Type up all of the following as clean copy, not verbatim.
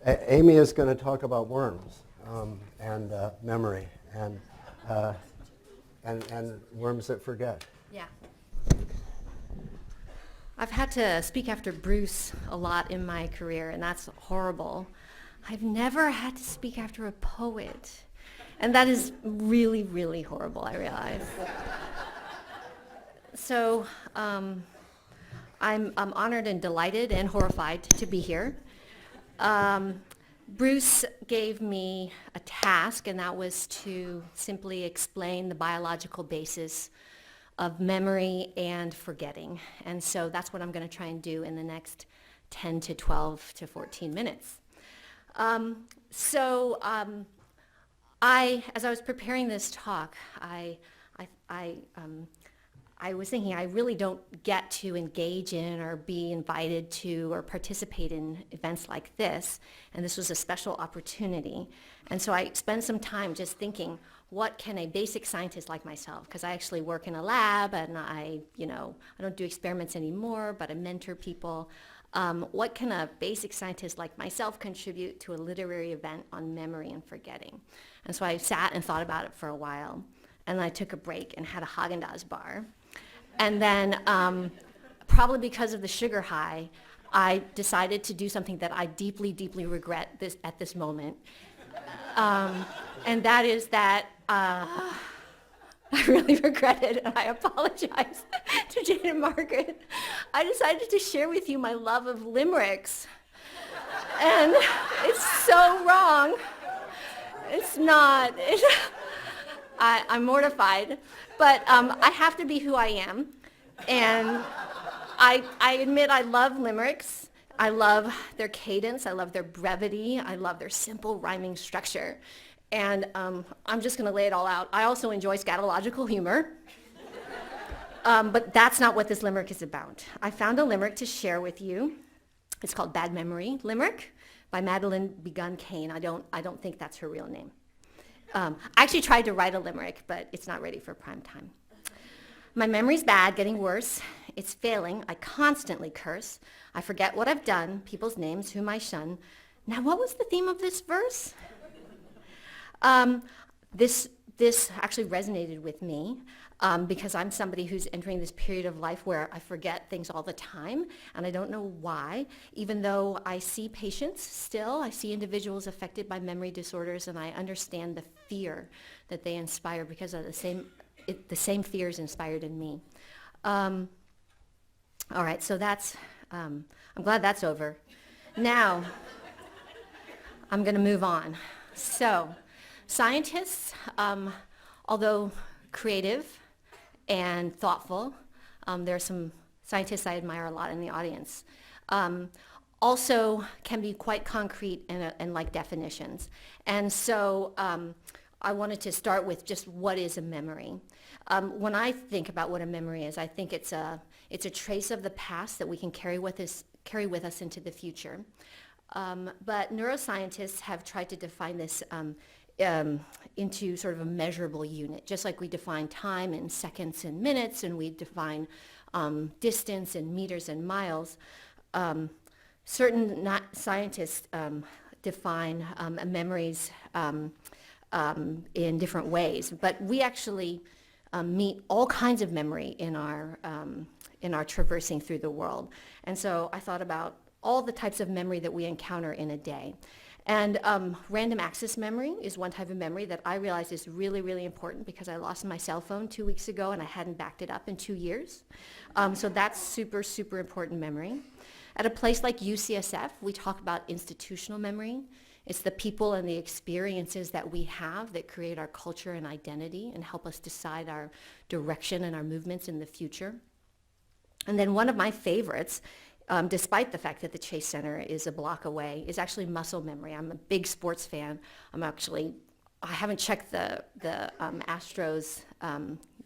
Aimee is going to talk about worms and memory and worms that forget. Yeah. I've had to speak after Bruce a lot in my career, and that's horrible. I've never had to speak after a poet, and that is really, really horrible, I realize. So I'm honored and delighted and horrified to be here. Bruce gave me a task, and that was to simply explain the biological basis of memory and forgetting. And so that's what I'm going to try and do in the next 10 to 12 to 14 minutes. As I was preparing this talk, I was thinking I really don't get to engage in or be invited to or participate in events like this, and this was a special opportunity. And so I spent some time just thinking, what can a basic scientist like myself, because I actually work in a lab and I don't do experiments anymore, but I mentor people. What can a basic scientist like myself contribute to a literary event on memory and forgetting? And so I sat and thought about it for a while, and I took a break and had a Haagen-Dazs bar. And then, probably because of the sugar high, I decided to do something that I deeply, deeply regret at this moment. And that is that I really regret it, and I apologize to Jane and Margaret. I decided to share with you my love of limericks. And it's so wrong. It's not. I'm mortified, but I have to be who I am. And I admit I love limericks. I love their cadence. I love their brevity. I love their simple rhyming structure. And I'm just going to lay it all out. I also enjoy scatological humor. But that's not what this limerick is about. I found a limerick to share with you. It's called Bad Memory Limerick by Madeline Begun Kane. I don't think that's her real name. I actually tried to write a limerick, but it's not ready for prime time. My memory's bad, getting worse. It's failing. I constantly curse. I forget what I've done, people's names whom I shun. Now, what was the theme of this verse? This actually resonated with me because I'm somebody who's entering this period of life where I forget things all the time, and I don't know why. Even though I see patients still, I see individuals affected by memory disorders, and I understand the fear that they inspire because of the same fears inspired in me. All right, so that's, I'm glad that's over. Now, I'm going to move on. So, scientists, although creative and thoughtful, there are some scientists I admire a lot in the audience, also can be quite concrete and like definitions. And so I wanted to start with just what is a memory. When I think about what a memory is, I think it's a trace of the past that we can carry with us into the future. But neuroscientists have tried to define this into sort of a measurable unit, just like we define time in seconds and minutes, and we define distance in meters and miles. Certain scientists define memories in different ways, but we actually meet all kinds of memory in our traversing through the world. And so I thought about all the types of memory that we encounter in a day. And random access memory is one type of memory that I realize is really, really important because I lost my cell phone 2 weeks ago and I hadn't backed it up in 2 years. So that's super, super important memory. At a place like UCSF, we talk about institutional memory. It's the people and the experiences that we have that create our culture and identity and help us decide our direction and our movements in the future. And then one of my favorites, despite the fact that the Chase Center is a block away, is actually muscle memory. I'm a big sports fan. I haven't checked the Astros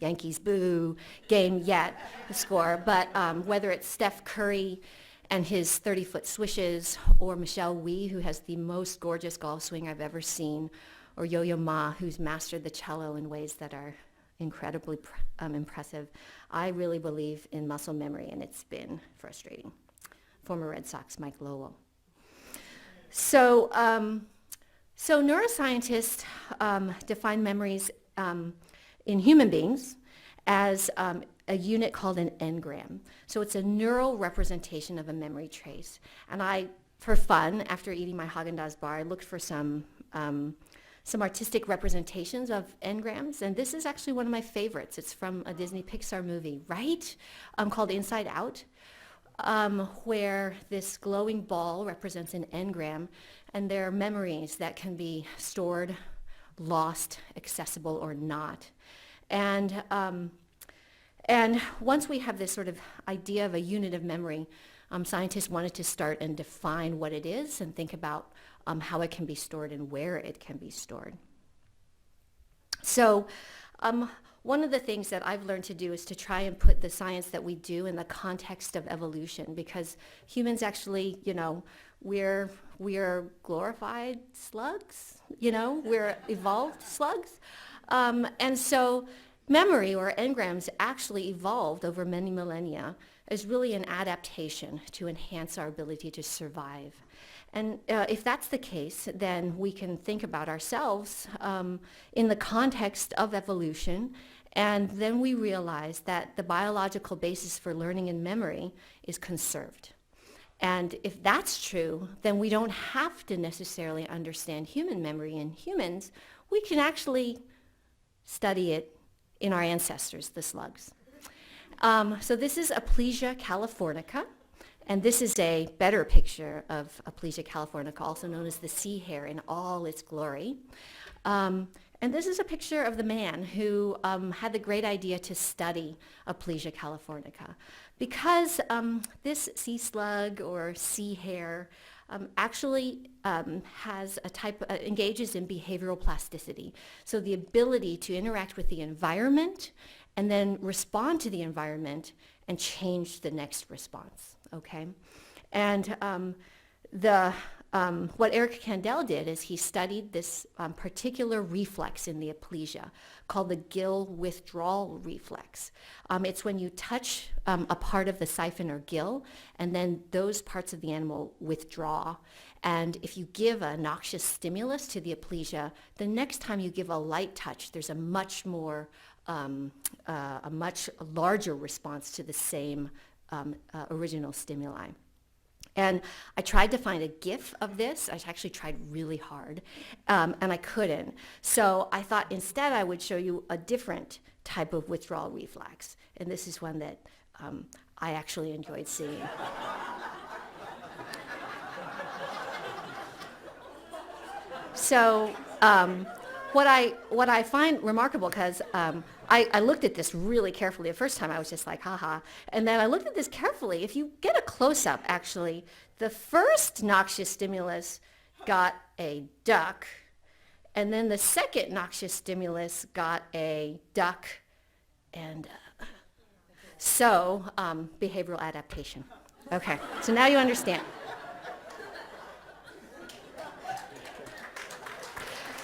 Yankees boo game yet, the score, but whether it's Steph Curry and his 30-foot swishes, or Michelle Wie, who has the most gorgeous golf swing I've ever seen, or Yo-Yo Ma, who's mastered the cello in ways that are incredibly impressive. I really believe in muscle memory, and it's been frustrating. Former Red Sox Mike Lowell. So neuroscientists define memories in human beings as a unit called an engram. So it's a neural representation of a memory trace. And I, for fun, after eating my Haagen-Dazs bar, I looked for some artistic representations of engrams, and this is actually one of my favorites. It's from a Disney Pixar movie, right? Called Inside Out, where this glowing ball represents an engram, and there are memories that can be stored, lost, accessible, or not. And once we have this sort of idea of a unit of memory, scientists wanted to start and define what it is and think about how it can be stored and where it can be stored. So one of the things that I've learned to do is to try and put the science that we do in the context of evolution, because humans actually, we're glorified slugs, we're evolved slugs. And so memory, or engrams, actually evolved over many millennia as really an adaptation to enhance our ability to survive. And if that's the case, then we can think about ourselves in the context of evolution, and then we realize that the biological basis for learning and memory is conserved. And if that's true, then we don't have to necessarily understand human memory in humans. We can actually study it in our ancestors, the slugs. So this is Aplysia californica, and this is a better picture of Aplysia californica, also known as the sea hare in all its glory. And this is a picture of the man who had the great idea to study Aplysia californica, because this sea slug or sea hare actually has a engages in behavioral plasticity. So the ability to interact with the environment and then respond to the environment and change the next response, okay? And what Eric Kandel did is he studied this particular reflex in the Aplysia called the gill withdrawal reflex. It's when you touch a part of the siphon or gill, and then those parts of the animal withdraw. And if you give a noxious stimulus to the Aplysia, the next time you give a light touch, there's a much larger response to the same original stimuli. And I tried to find a GIF of this. I actually tried really hard, and I couldn't. So I thought instead I would show you a different type of withdrawal reflex. And this is one that I actually enjoyed seeing. So what I find remarkable, because I looked at this really carefully. The first time I was just like, haha. And then I looked at this carefully. If you get a close-up, actually, the first noxious stimulus got a duck, and then the second noxious stimulus got a duck, and so behavioral adaptation. Okay, so now you understand.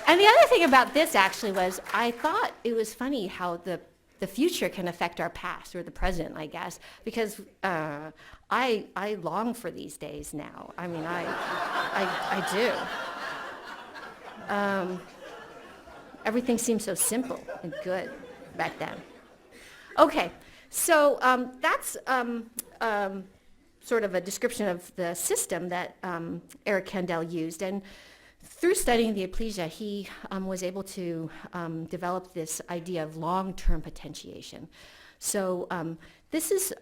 And the other thing about this actually was I thought it was funny how the future can affect our past, or the present, I guess, because I long for these days now. I mean, I do. Everything seemed so simple and good back then. Okay, so that's sort of a description of the system that Eric Kandel used. And through studying the Aplysia, he was able to develop this idea of long-term potentiation. So this is,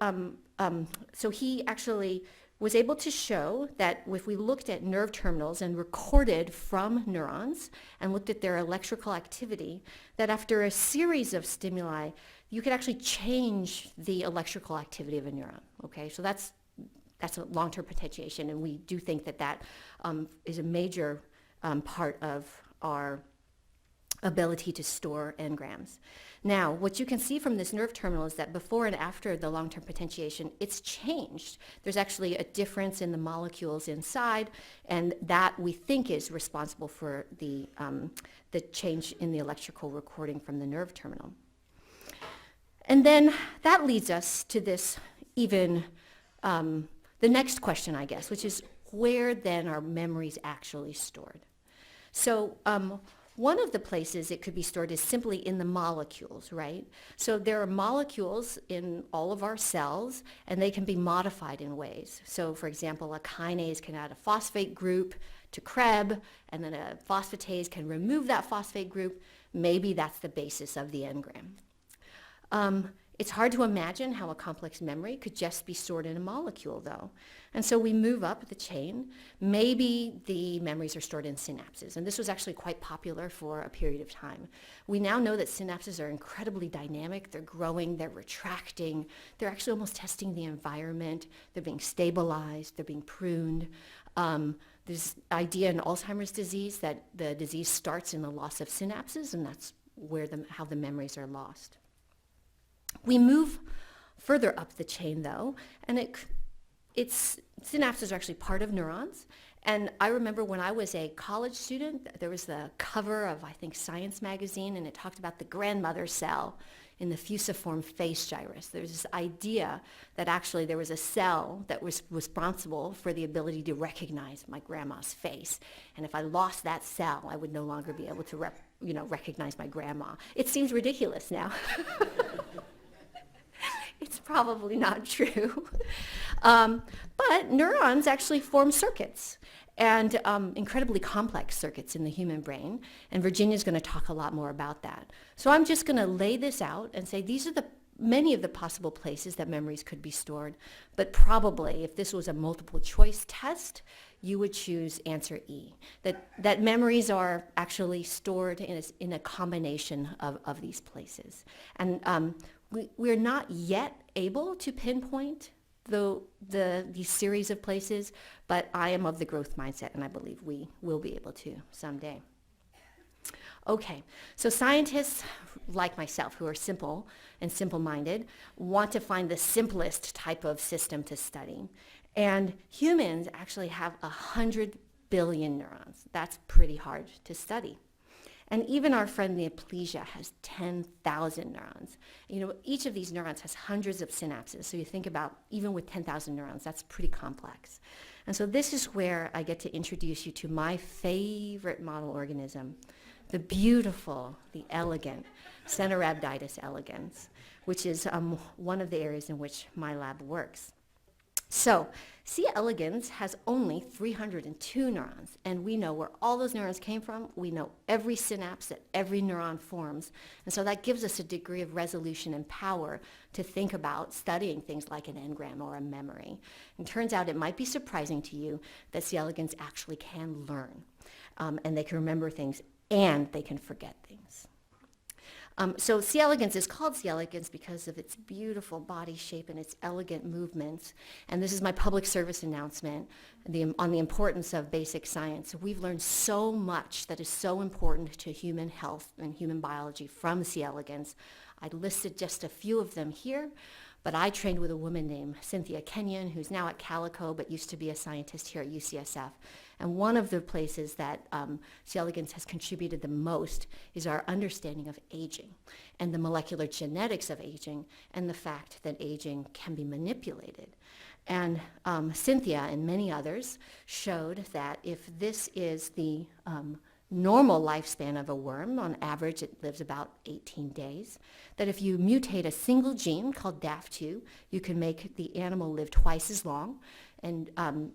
so he actually was able to show that if we looked at nerve terminals and recorded from neurons and looked at their electrical activity, that after a series of stimuli, you could actually change the electrical activity of a neuron. Okay, so that's a long-term potentiation, and we do think that that is a major part of our ability to store engrams. Now, what you can see from this nerve terminal is that before and after the long-term potentiation, it's changed. There's actually a difference in the molecules inside, and that we think is responsible for the change in the electrical recording from the nerve terminal. And then that leads us to this even, the next question, I guess, which is, where then are memories actually stored? So one of the places it could be stored is simply in the molecules, right? So there are molecules in all of our cells, and they can be modified in ways. So for example, a kinase can add a phosphate group to Krebs, and then a phosphatase can remove that phosphate group. Maybe that's the basis of the engram. It's hard to imagine how a complex memory could just be stored in a molecule, though. And so we move up the chain. Maybe the memories are stored in synapses, and this was actually quite popular for a period of time. We now know that synapses are incredibly dynamic. They're growing, they're retracting, they're actually almost testing the environment, they're being stabilized, they're being pruned. There's idea in Alzheimer's disease that the disease starts in the loss of synapses, and that's where how the memories are lost. We move further up the chain, though, and synapses are actually part of neurons. And I remember when I was a college student, there was the cover of, I think, Science magazine, and it talked about the grandmother cell in the fusiform face gyrus. There's this idea that actually there was a cell that was responsible for the ability to recognize my grandma's face. And if I lost that cell, I would no longer be able to recognize my grandma. It seems ridiculous now. It's probably not true. But neurons actually form circuits, and incredibly complex circuits in the human brain. And Virginia's going to talk a lot more about that. So I'm just going to lay this out and say these are many of the possible places that memories could be stored. But probably, if this was a multiple choice test, you would choose answer E, that memories are actually stored in a combination of these places. And we're not yet able to pinpoint these series of places, but I am of the growth mindset, and I believe we will be able to someday. Okay, so scientists like myself, who are simple and simple-minded, want to find the simplest type of system to study. And humans actually have 100 billion neurons. That's pretty hard to study. And even our friend the aplysia has 10,000 neurons. Each of these neurons has hundreds of synapses. So you think about, even with 10,000 neurons, that's pretty complex. And so this is where I get to introduce you to my favorite model organism, the beautiful, the elegant Caenorhabditis elegans, which is one of the areas in which my lab works. So C. elegans has only 302 neurons, and we know where all those neurons came from. We know every synapse that every neuron forms, and so that gives us a degree of resolution and power to think about studying things like an engram or a memory. And it turns out it might be surprising to you that C. elegans actually can learn, and they can remember things, and they can forget things. So C. elegans is called C. elegans because of its beautiful body shape and its elegant movements. And this is my public service announcement on the importance of basic science. We've learned so much that is so important to human health and human biology from C. elegans. I listed just a few of them here, but I trained with a woman named Cynthia Kenyon, who's now at Calico, but used to be a scientist here at UCSF. And one of the places that C. elegans has contributed the most is our understanding of aging and the molecular genetics of aging and the fact that aging can be manipulated. And Cynthia and many others showed that if this is the normal lifespan of a worm, on average it lives about 18 days, that if you mutate a single gene called DAF2, you can make the animal live twice as long. And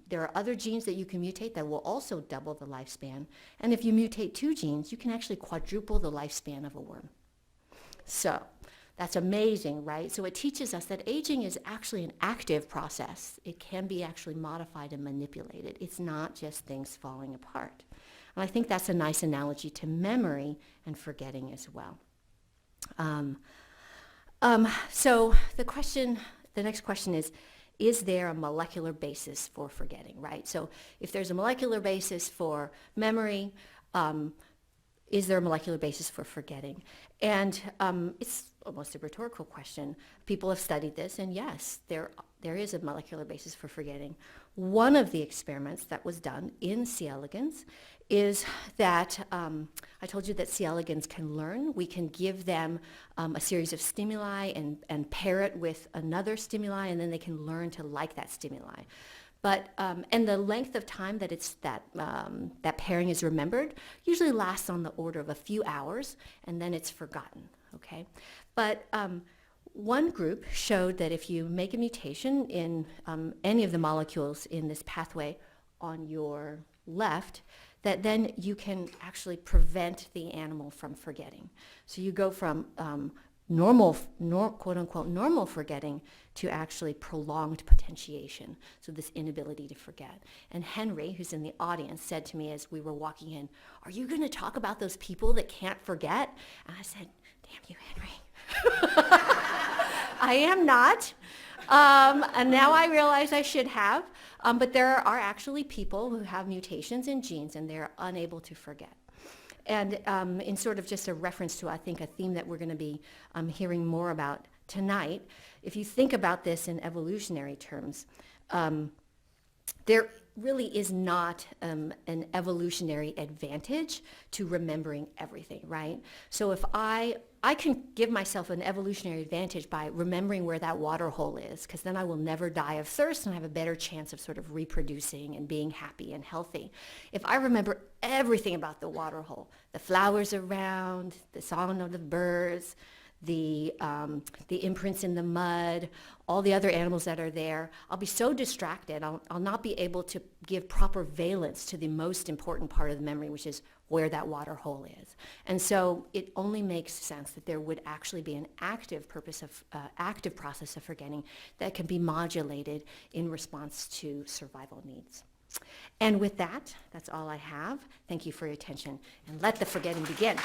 there are other genes that you can mutate that will also double the lifespan. And if you mutate 2 genes, you can actually quadruple the lifespan of a worm. So that's amazing, right? So it teaches us that aging is actually an active process. It can be actually modified and manipulated. It's not just things falling apart. And I think that's a nice analogy to memory and forgetting as well. So the next question is there a molecular basis for forgetting, right? So if there's a molecular basis for memory, is there a molecular basis for forgetting? And it's almost a rhetorical question. People have studied this, and yes, there is a molecular basis for forgetting. One of the experiments that was done in C. elegans is that I told you that C. elegans can learn. We can give them a series of stimuli and pair it with another stimuli, and then they can learn to like that stimuli. But, and the length of time that that pairing is remembered usually lasts on the order of a few hours, and then it's forgotten, okay? But one group showed that if you make a mutation in any of the molecules in this pathway on your left, that then you can actually prevent the animal from forgetting. So you go from quote unquote normal forgetting to actually prolonged potentiation, so this inability to forget. And Henry, who's in the audience, said to me as we were walking in, "Are you going to talk about those people that can't forget?" And I said, "Damn you, Henry." I am not. And now I realize I should have. But there are actually people who have mutations in genes and they're unable to forget. And in sort of just a reference to, I think, a theme that we're going to be hearing more about tonight, if you think about this in evolutionary terms, there really is not an evolutionary advantage to remembering everything, right? So if I can give myself an evolutionary advantage by remembering where that water hole is, because then I will never die of thirst and have a better chance of sort of reproducing and being happy and healthy. If I remember everything about the water hole, the flowers around, the song of the birds, the imprints in the mud, all the other animals that are there, I'll be so distracted, I'll not be able to give proper valence to the most important part of the memory, which is where that water hole is. And so it only makes sense that there would actually be an active process of forgetting that can be modulated in response to survival needs. And with that, that's all I have. Thank you for your attention, and let the forgetting begin.